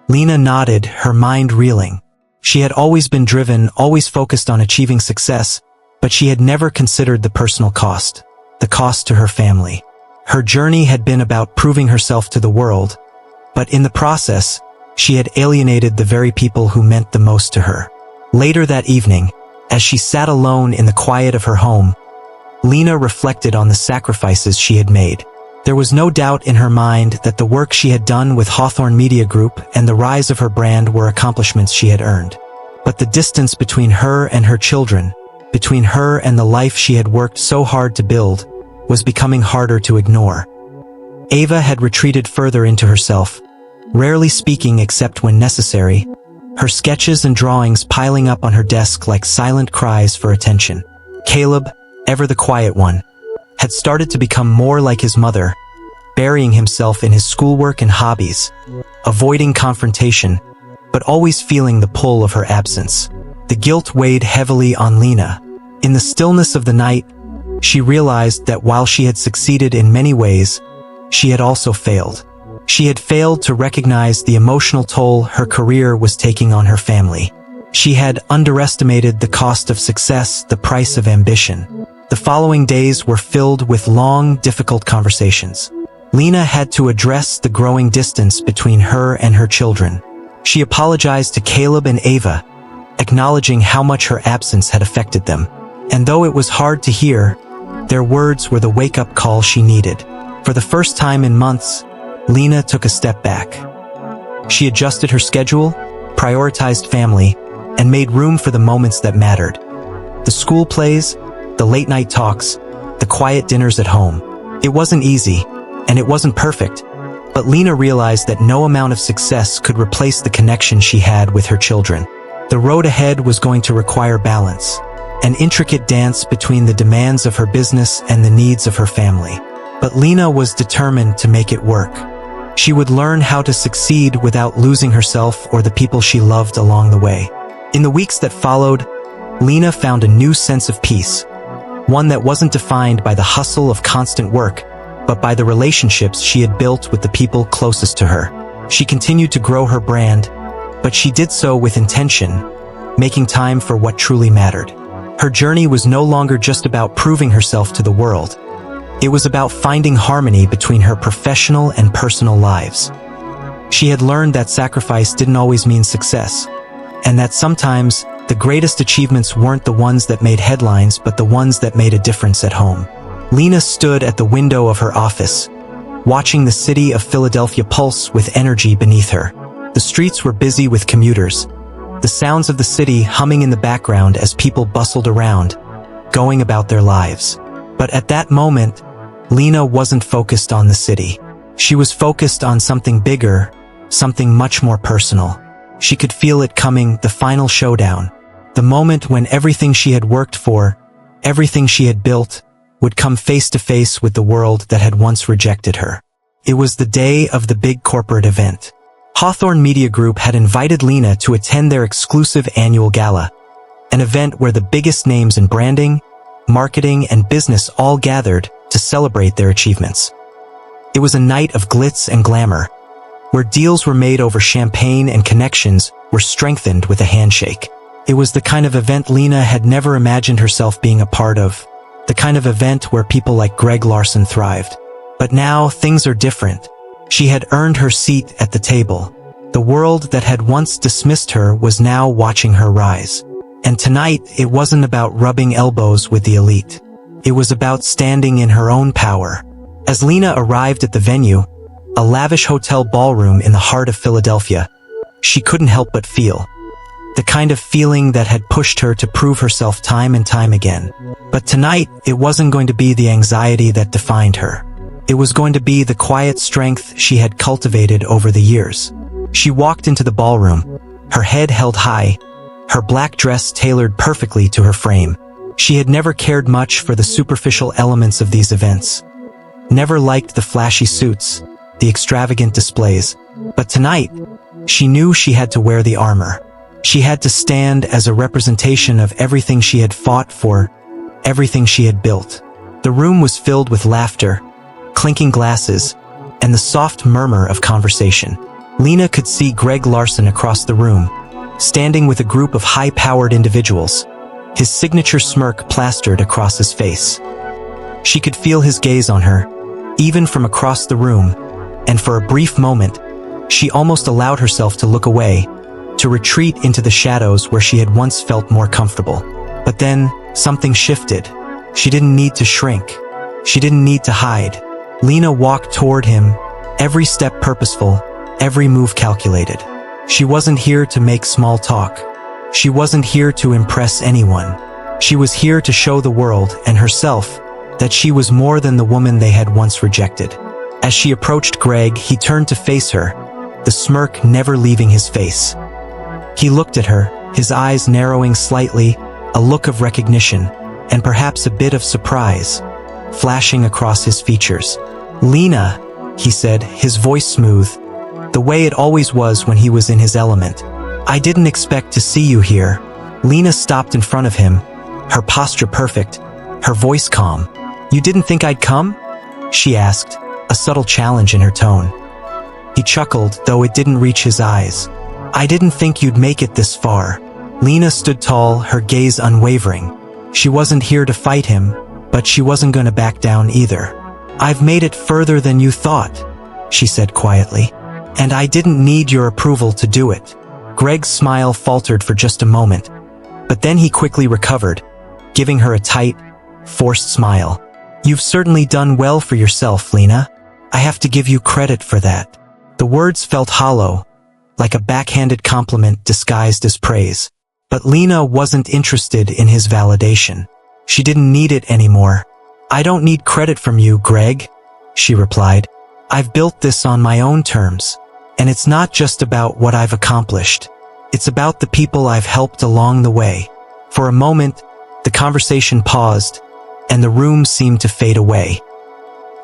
A: Lena nodded, her mind reeling. She had always been driven, always focused on achieving success, but she had never considered the personal cost, the cost to her family. Her journey had been about proving herself to the world, but in the process, she had alienated the very people who meant the most to her. Later that evening, as she sat alone in the quiet of her home, Lena reflected on the sacrifices she had made. There was no doubt in her mind that the work she had done with Hawthorne Media Group and the rise of her brand were accomplishments she had earned. But the distance between her and her children, between her and the life she had worked so hard to build, was becoming harder to ignore. Ava had retreated further into herself, rarely speaking except when necessary, her sketches and drawings piling up on her desk like silent cries for attention. Caleb, ever the quiet one, had started to become more like his mother, burying himself in his schoolwork and hobbies, avoiding confrontation, but always feeling the pull of her absence. The guilt weighed heavily on Lena. In the stillness of the night, she realized that while she had succeeded in many ways, she had also failed. She had failed to recognize the emotional toll her career was taking on her family. She had underestimated the cost of success, the price of ambition. The following days were filled with long, difficult conversations. Lena had to address the growing distance between her and her children. She apologized to Caleb and Ava, acknowledging how much her absence had affected them. And though it was hard to hear, their words were the wake-up call she needed. For the first time in months, Lena took a step back. She adjusted her schedule, prioritized family, and made room for the moments that mattered. The school plays, the late-night talks, the quiet dinners at home. It wasn't easy, and it wasn't perfect, but Lena realized that no amount of success could replace the connection she had with her children. The road ahead was going to require balance, an intricate dance between the demands of her business and the needs of her family. But Lena was determined to make it work. She would learn how to succeed without losing herself or the people she loved along the way. In the weeks that followed, Lena found a new sense of peace, one that wasn't defined by the hustle of constant work, but by the relationships she had built with the people closest to her. She continued to grow her brand, but she did so with intention, making time for what truly mattered. Her journey was no longer just about proving herself to the world. It was about finding harmony between her professional and personal lives. She had learned that sacrifice didn't always mean success, and that sometimes the greatest achievements weren't the ones that made headlines but the ones that made a difference at home. Lena stood at the window of her office, watching the city of Philadelphia pulse with energy beneath her. The streets were busy with commuters, the sounds of the city humming in the background as people bustled around, going about their lives. But at that moment, Lena wasn't focused on the city. She was focused on something bigger, something much more personal. She could feel it coming, the final showdown. The moment when everything she had worked for, everything she had built, would come face to face with the world that had once rejected her. It was the day of the big corporate event. Hawthorne Media Group had invited Lena to attend their exclusive annual gala, an event where the biggest names in branding, marketing, and business all gathered to celebrate their achievements. It was a night of glitz and glamour, where deals were made over champagne and connections were strengthened with a handshake. It was the kind of event Lena had never imagined herself being a part of, the kind of event where people like Greg Larson thrived. But now things are different. She had earned her seat at the table. The world that had once dismissed her was now watching her rise. And tonight, it wasn't about rubbing elbows with the elite. It was about standing in her own power. As Lena arrived at the venue, a lavish hotel ballroom in the heart of Philadelphia, she couldn't help but feel the kind of feeling that had pushed her to prove herself time and time again. But tonight, it wasn't going to be the anxiety that defined her. It was going to be the quiet strength she had cultivated over the years. She walked into the ballroom, her head held high, her black dress tailored perfectly to her frame. She had never cared much for the superficial elements of these events, never liked the flashy suits, the extravagant displays. But tonight, she knew she had to wear the armor. She had to stand as a representation of everything she had fought for, everything she had built. The room was filled with laughter, clinking glasses, and the soft murmur of conversation. Lena could see Greg Larson across the room, standing with a group of high-powered individuals, his signature smirk plastered across his face. She could feel his gaze on her, even from across the room, and for a brief moment, she almost allowed herself to look away, to retreat into the shadows where she had once felt more comfortable. But then, something shifted. She didn't need to shrink. She didn't need to hide. Lena walked toward him, every step purposeful, every move calculated. She wasn't here to make small talk. She wasn't here to impress anyone. She was here to show the world and herself that she was more than the woman they had once rejected. As she approached Greg, he turned to face her, the smirk never leaving his face. He looked at her, his eyes narrowing slightly, a look of recognition, and perhaps a bit of surprise, flashing across his features. "Lena," he said, his voice smooth, the way it always was when he was in his element. "I didn't expect to see you here." Lena stopped in front of him, her posture perfect, her voice calm. "You didn't think I'd come?" she asked, a subtle challenge in her tone. He chuckled, though it didn't reach his eyes. "I didn't think you'd make it this far." Lena stood tall, her gaze unwavering. She wasn't here to fight him, but she wasn't going to back down either. "I've made it further than you thought," she said quietly. "And I didn't need your approval to do it." Greg's smile faltered for just a moment, but then he quickly recovered, giving her a tight, forced smile. "You've certainly done well for yourself, Lena. I have to give you credit for that." The words felt hollow, like a backhanded compliment disguised as praise. But Lena wasn't interested in his validation. She didn't need it anymore. "I don't need credit from you, Greg," she replied. "I've built this on my own terms. And it's not just about what I've accomplished. It's about the people I've helped along the way." For a moment, the conversation paused, and the room seemed to fade away.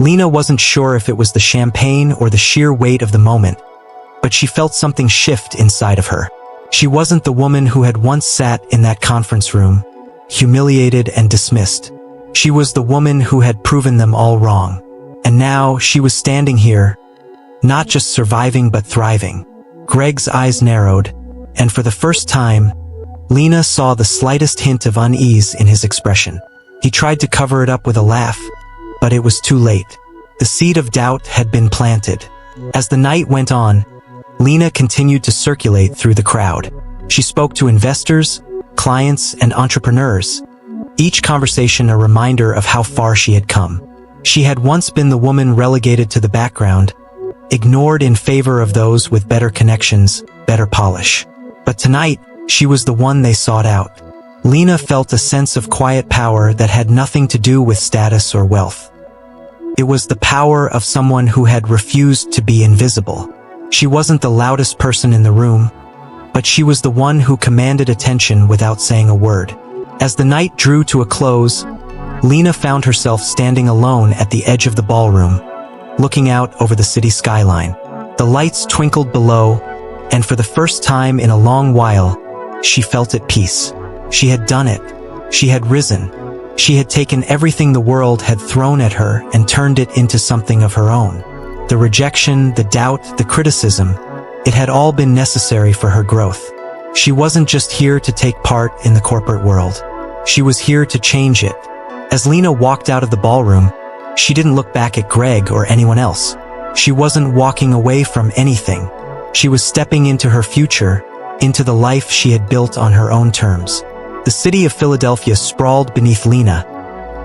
A: Lena wasn't sure if it was the champagne or the sheer weight of the moment, but she felt something shift inside of her. She wasn't the woman who had once sat in that conference room, humiliated and dismissed. She was the woman who had proven them all wrong. And now she was standing here, not just surviving but thriving. Greg's eyes narrowed, and for the first time, Lena saw the slightest hint of unease in his expression. He tried to cover it up with a laugh, but it was too late. The seed of doubt had been planted. As the night went on, Lena continued to circulate through the crowd. She spoke to investors, clients, and entrepreneurs, each conversation a reminder of how far she had come. She had once been the woman relegated to the background, ignored in favor of those with better connections, better polish. But tonight, She was the one they sought out. Lena felt a sense of quiet power that had nothing to do with status or wealth. It was the power of someone who had refused to be invisible. She wasn't the loudest person in the room, but she was the one who commanded attention without saying a word. As the night drew to a close, Lena found herself standing alone at the edge of the ballroom, looking out over the city skyline. The lights twinkled below, and for the first time in a long while, she felt at peace. She had done it. She had risen. She had taken everything the world had thrown at her and turned it into something of her own. The rejection, the doubt, the criticism, it had all been necessary for her growth. She wasn't just here to take part in the corporate world. She was here to change it. As Lena walked out of the ballroom, she didn't look back at Greg or anyone else. She wasn't walking away from anything. She was stepping into her future, into the life she had built on her own terms. The city of Philadelphia sprawled beneath Lena,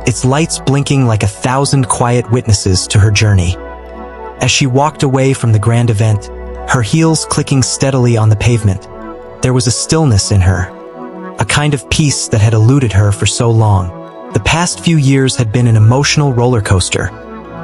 A: its lights blinking like 1,000 quiet witnesses to her journey. As she walked away from the grand event, her heels clicking steadily on the pavement, there was a stillness in her, a kind of peace that had eluded her for so long. The past few years had been an emotional roller coaster,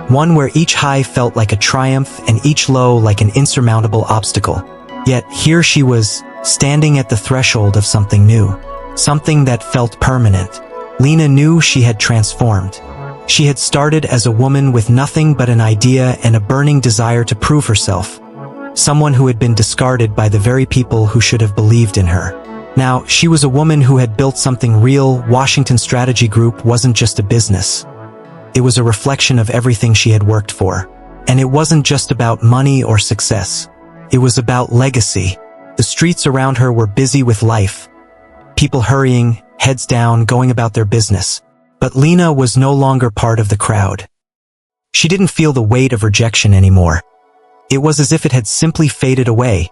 A: one where each high felt like a triumph and each low like an insurmountable obstacle. Yet here she was, standing at the threshold of something new, something that felt permanent. Lena knew she had transformed. She had started as a woman with nothing but an idea and a burning desire to prove herself, someone who had been discarded by the very people who should have believed in her. Now, she was a woman who had built something real. Washington Strategy Group wasn't just a business. It was a reflection of everything she had worked for. And it wasn't just about money or success. It was about legacy. The streets around her were busy with life. People hurrying, heads down, going about their business. But Lena was no longer part of the crowd. She didn't feel the weight of rejection anymore. It was as if it had simply faded away,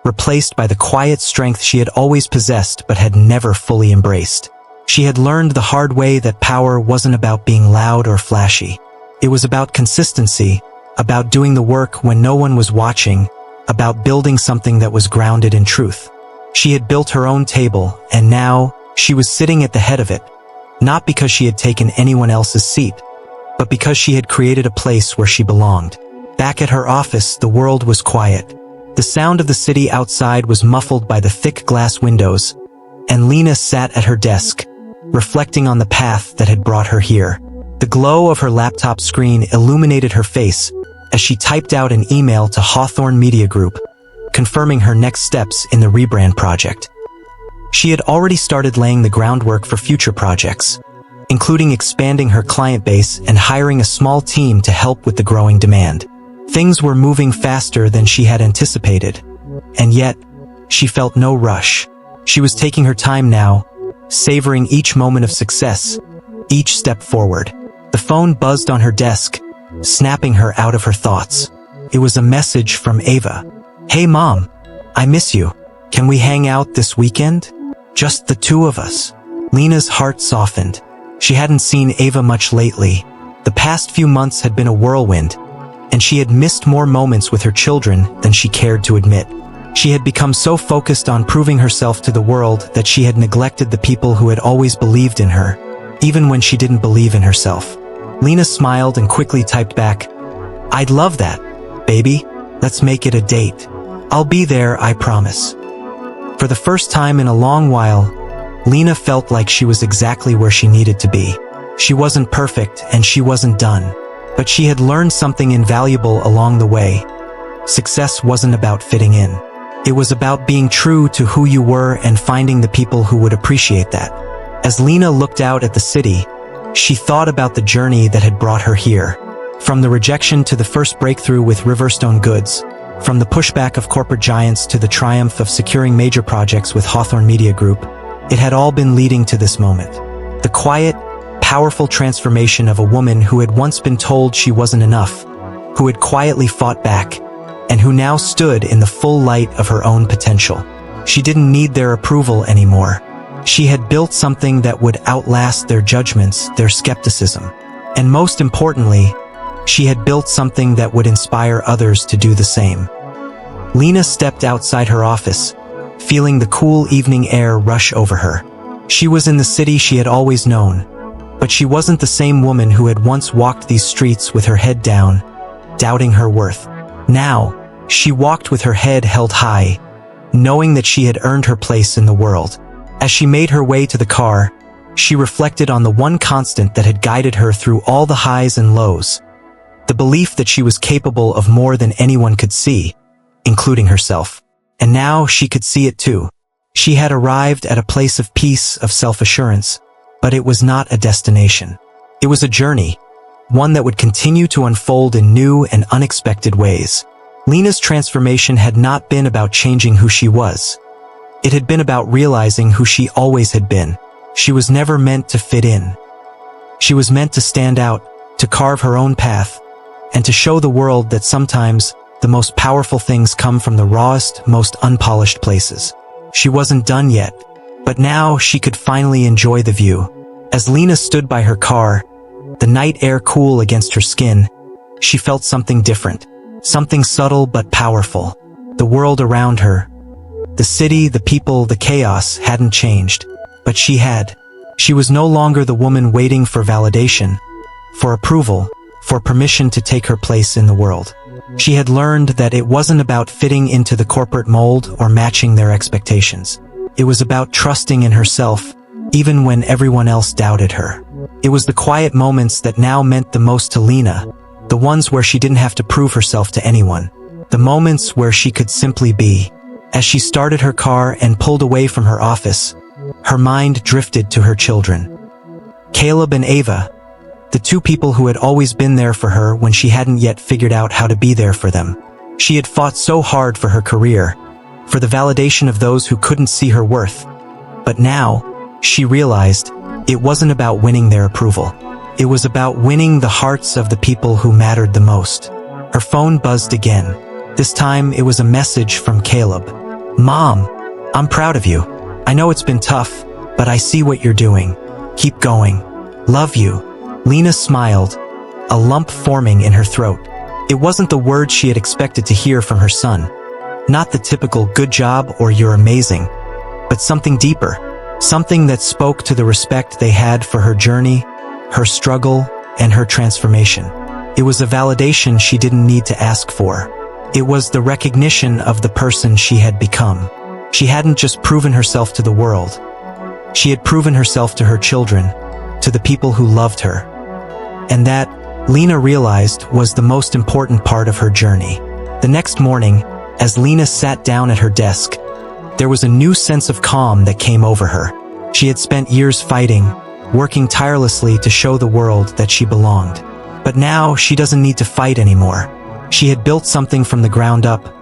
A: replaced by the quiet strength she had always possessed but had never fully embraced. She had learned the hard way that power wasn't about being loud or flashy. It was about consistency, about doing the work when no one was watching, about building something that was grounded in truth. She had built her own table, and now she was sitting at the head of it, not because she had taken anyone else's seat, but because she had created a place where she belonged. Back at her office, the world was quiet. The sound of the city outside was muffled by the thick glass windows, and Lena sat at her desk, reflecting on the path that had brought her here. The glow of her laptop screen illuminated her face as she typed out an email to Hawthorne Media Group, confirming her next steps in the rebrand project. She had already started laying the groundwork for future projects, including expanding her client base and hiring a small team to help with the growing demand. Things were moving faster than she had anticipated, and yet, she felt no rush. She was taking her time now, savoring each moment of success, each step forward. The phone buzzed on her desk, snapping her out of her thoughts. It was a message from Ava. "Hey Mom, I miss you. Can we hang out this weekend? Just the two of us." Lena's heart softened. She hadn't seen Ava much lately. The past few months had been a whirlwind, and she had missed more moments with her children than she cared to admit. She had become so focused on proving herself to the world that she had neglected the people who had always believed in her, even when she didn't believe in herself. Lena smiled and quickly typed back, "I'd love that, baby. Let's make it a date. I'll be there, I promise." For the first time in a long while, Lena felt like she was exactly where she needed to be. She wasn't perfect and she wasn't done, but she had learned something invaluable along the way. Success wasn't about fitting in. It was about being true to who you were and finding the people who would appreciate that. As Lena looked out at the city, she thought about the journey that had brought her here. From the rejection to the first breakthrough with Riverstone Goods, from the pushback of corporate giants to the triumph of securing major projects with Hawthorne Media Group, it had all been leading to this moment. The quiet, powerful transformation of a woman who had once been told she wasn't enough, who had quietly fought back, and who now stood in the full light of her own potential. She didn't need their approval anymore. She had built something that would outlast their judgments, their skepticism. And most importantly, she had built something that would inspire others to do the same. Lena stepped outside her office, feeling the cool evening air rush over her. She was in the city she had always known, but she wasn't the same woman who had once walked these streets with her head down, doubting her worth. Now, she walked with her head held high, knowing that she had earned her place in the world. As she made her way to the car, she reflected on the one constant that had guided her through all the highs and lows, the belief that she was capable of more than anyone could see, including herself. And now she could see it too. She had arrived at a place of peace, of self-assurance, but it was not a destination. It was a journey, one that would continue to unfold in new and unexpected ways. Lena's transformation had not been about changing who she was. It had been about realizing who she always had been. She was never meant to fit in. She was meant to stand out, to carve her own path, and to show the world that sometimes the most powerful things come from the rawest, most unpolished places. She wasn't done yet, but now she could finally enjoy the view. As Lena stood by her car, the night air cool against her skin, she felt something different, something subtle but powerful. The world around her, the city, the people, the chaos hadn't changed, but she had. She was no longer the woman waiting for validation, for approval, for permission to take her place in the world. She had learned that it wasn't about fitting into the corporate mold or matching their expectations. It was about trusting in herself, even when everyone else doubted her. It was the quiet moments that now meant the most to Lena, the ones where she didn't have to prove herself to anyone, the moments where she could simply be. As she started her car and pulled away from her office, her mind drifted to her children. Caleb and Ava, the two people who had always been there for her when she hadn't yet figured out how to be there for them. She had fought so hard for her career, for the validation of those who couldn't see her worth. But now, she realized it wasn't about winning their approval. It was about winning the hearts of the people who mattered the most. Her phone buzzed again. This time it was a message from Caleb. "Mom, I'm proud of you. I know it's been tough, but I see what you're doing. Keep going. Love you." Lena smiled, a lump forming in her throat. It wasn't the words she had expected to hear from her son. Not the typical "good job" or "you're amazing," but something deeper. Something that spoke to the respect they had for her journey, her struggle, and her transformation. It was a validation she didn't need to ask for. It was the recognition of the person she had become. She hadn't just proven herself to the world. She had proven herself to her children, to the people who loved her. And that, Lena realized, was the most important part of her journey. The next morning, as Lena sat down at her desk, there was a new sense of calm that came over her. She had spent years fighting, working tirelessly to show the world that she belonged. But now she doesn't need to fight anymore. She had built something from the ground up,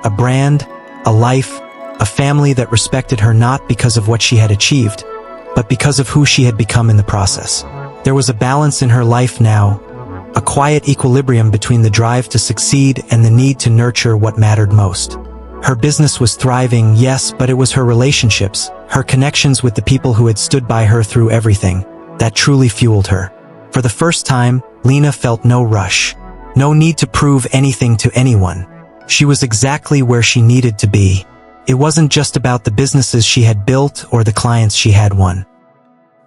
A: a brand, a life, a family that respected her not because of what she had achieved, but because of who she had become in the process. There was a balance in her life now, a quiet equilibrium between the drive to succeed and the need to nurture what mattered most. Her business was thriving, yes, but it was her relationships, her connections with the people who had stood by her through everything, that truly fueled her. For the first time, Lena felt no rush, no need to prove anything to anyone. She was exactly where she needed to be. It wasn't just about the businesses she had built or the clients she had won.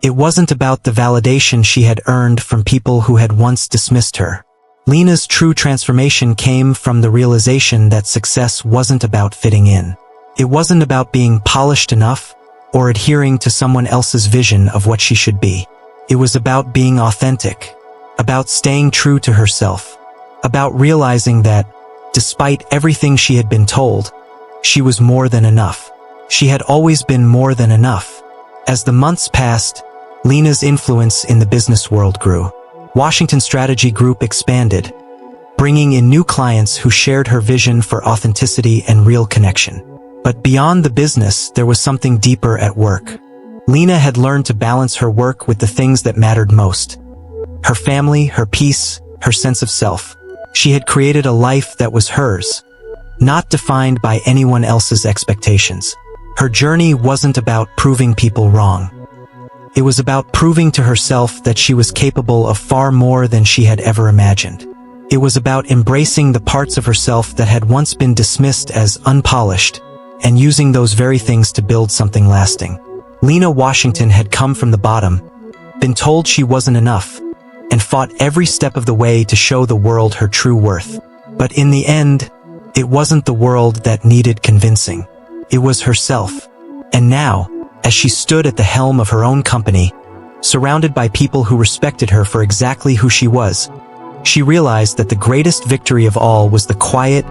A: It wasn't about the validation she had earned from people who had once dismissed her. Lena's true transformation came from the realization that success wasn't about fitting in. It wasn't about being polished enough or adhering to someone else's vision of what she should be. It was about being authentic, about staying true to herself, about realizing that, despite everything she had been told, she was more than enough. She had always been more than enough. As the months passed, Lena's influence in the business world grew. Washington Strategy Group expanded, bringing in new clients who shared her vision for authenticity and real connection. But beyond the business, there was something deeper at work. Lena had learned to balance her work with the things that mattered most. Her family, her peace, her sense of self. She had created a life that was hers, not defined by anyone else's expectations. Her journey wasn't about proving people wrong. It was about proving to herself that she was capable of far more than she had ever imagined. It was about embracing the parts of herself that had once been dismissed as unpolished, and using those very things to build something lasting. Lena Washington had come from the bottom, been told she wasn't enough, and fought every step of the way to show the world her true worth. But in the end, it wasn't the world that needed convincing. It was herself. And now, as she stood at the helm of her own company, surrounded by people who respected her for exactly who she was, she realized that the greatest victory of all was the quiet,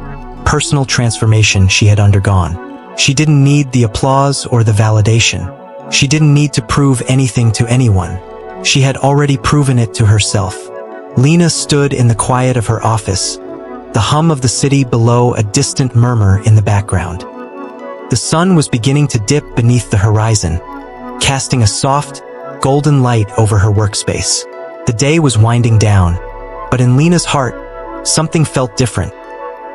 A: personal transformation she had undergone. She didn't need the applause or the validation. She didn't need to prove anything to anyone. She had already proven it to herself. Lena stood in the quiet of her office, the hum of the city below a distant murmur in the background. The sun was beginning to dip beneath the horizon, casting a soft, golden light over her workspace. The day was winding down, but in Lena's heart, something felt different.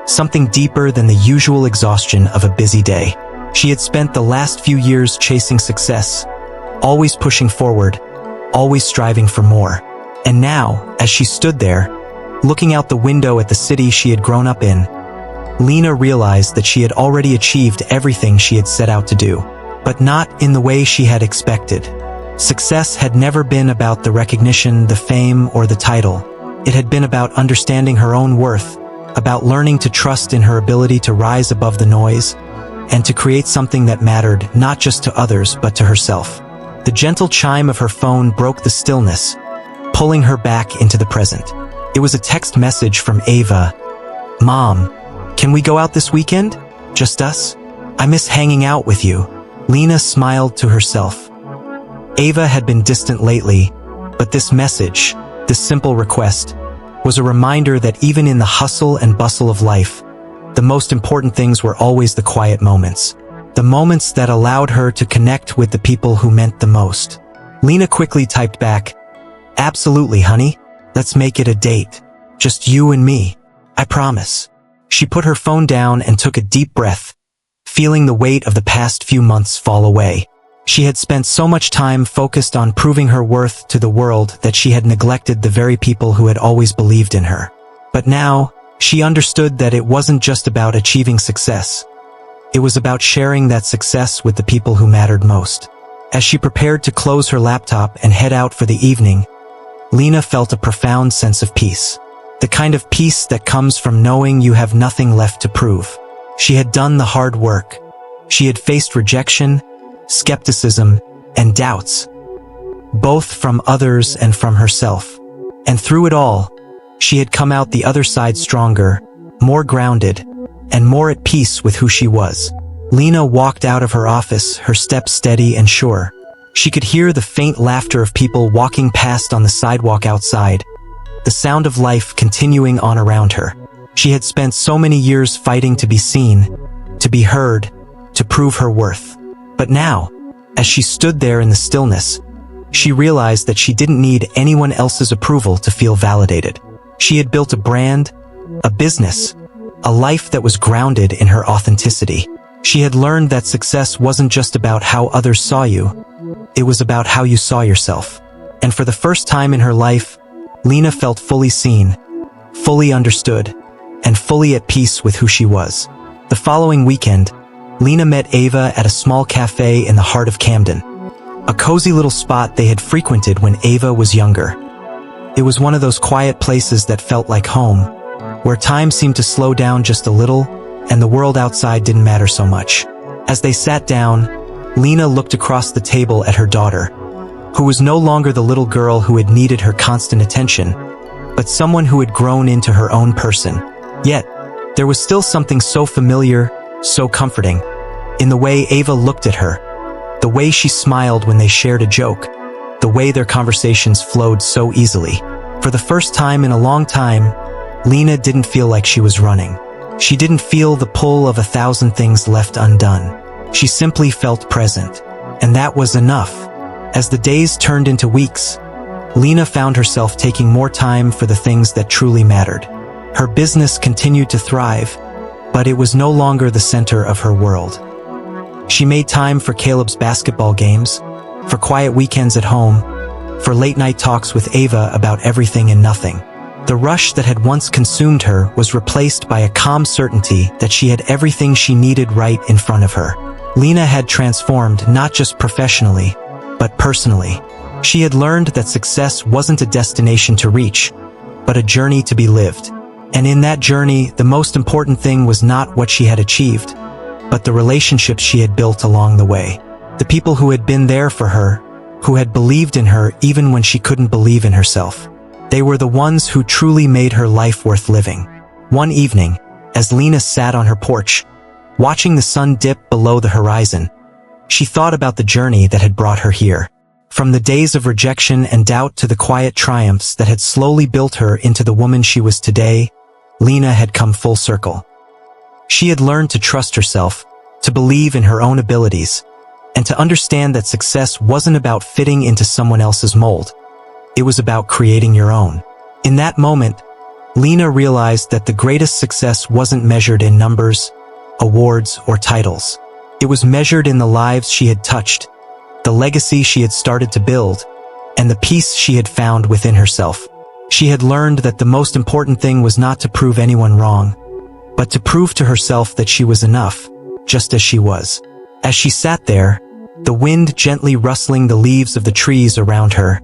A: Something deeper than the usual exhaustion of a busy day. She had spent the last few years chasing success, always pushing forward, always striving for more. And now, as she stood there, looking out the window at the city she had grown up in, Lena realized that she had already achieved everything she had set out to do, but not in the way she had expected. Success had never been about the recognition, the fame, or the title. It had been about understanding her own worth, about learning to trust in her ability to rise above the noise, and to create something that mattered not just to others but to herself. The gentle chime of her phone broke the stillness, pulling her back into the present. It was a text message from Ava. "Mom, can we go out this weekend? Just us? I miss hanging out with you." Lena smiled to herself. Ava had been distant lately, but this message, this simple request, was a reminder that even in the hustle and bustle of life, the most important things were always the quiet moments. The moments that allowed her to connect with the people who meant the most. Lena quickly typed back, "Absolutely, honey. Let's make it a date. Just you and me. I promise." She put her phone down and took a deep breath, feeling the weight of the past few months fall away. She had spent so much time focused on proving her worth to the world that she had neglected the very people who had always believed in her. But now, she understood that it wasn't just about achieving success. It was about sharing that success with the people who mattered most. As she prepared to close her laptop and head out for the evening, Lena felt a profound sense of peace. The kind of peace that comes from knowing you have nothing left to prove. She had done the hard work. She had faced rejection, skepticism, and doubts, both from others and from herself. And through it all, she had come out the other side stronger, more grounded, and more at peace with who she was. Lena walked out of her office, her steps steady and sure. She could hear the faint laughter of people walking past on the sidewalk outside, the sound of life continuing on around her. She had spent so many years fighting to be seen, to be heard, to prove her worth. But now, as she stood there in the stillness, she realized that she didn't need anyone else's approval to feel validated. She had built a brand, a business, a life that was grounded in her authenticity. She had learned that success wasn't just about how others saw you, it was about how you saw yourself. And for the first time in her life, Lena felt fully seen, fully understood, and fully at peace with who she was. The following weekend, Lena met Ava at a small cafe in the heart of Camden, a cozy little spot they had frequented when Ava was younger. It was one of those quiet places that felt like home, where time seemed to slow down just a little, and the world outside didn't matter so much. As they sat down, Lena looked across the table at her daughter, who was no longer the little girl who had needed her constant attention, but someone who had grown into her own person. Yet, there was still something so familiar, so comforting, in the way Ava looked at her, the way she smiled when they shared a joke, the way their conversations flowed so easily. For the first time in a long time, Lena didn't feel like she was running. She didn't feel the pull of 1,000 things left undone. She simply felt present, and that was enough. As the days turned into weeks, Lena found herself taking more time for the things that truly mattered. Her business continued to thrive, but it was no longer the center of her world. She made time for Caleb's basketball games, for quiet weekends at home, for late-night talks with Ava about everything and nothing. The rush that had once consumed her was replaced by a calm certainty that she had everything she needed right in front of her. Lena had transformed not just professionally, but personally. She had learned that success wasn't a destination to reach, but a journey to be lived. And in that journey, the most important thing was not what she had achieved, but the relationships she had built along the way. The people who had been there for her, who had believed in her even when she couldn't believe in herself. They were the ones who truly made her life worth living. One evening, as Lena sat on her porch, watching the sun dip below the horizon, she thought about the journey that had brought her here. From the days of rejection and doubt to the quiet triumphs that had slowly built her into the woman she was today, Lena had come full circle. She had learned to trust herself, to believe in her own abilities, and to understand that success wasn't about fitting into someone else's mold. It was about creating your own. In that moment, Lena realized that the greatest success wasn't measured in numbers, awards, or titles. It was measured in the lives she had touched, the legacy she had started to build, and the peace she had found within herself. She had learned that the most important thing was not to prove anyone wrong, but to prove to herself that she was enough, just as she was. As she sat there, the wind gently rustling the leaves of the trees around her,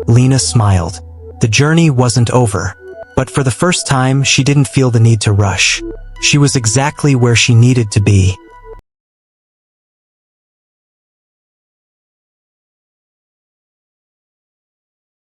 A: Lena smiled. The journey wasn't over, but for the first time she didn't feel the need to rush. She was exactly where she needed to be,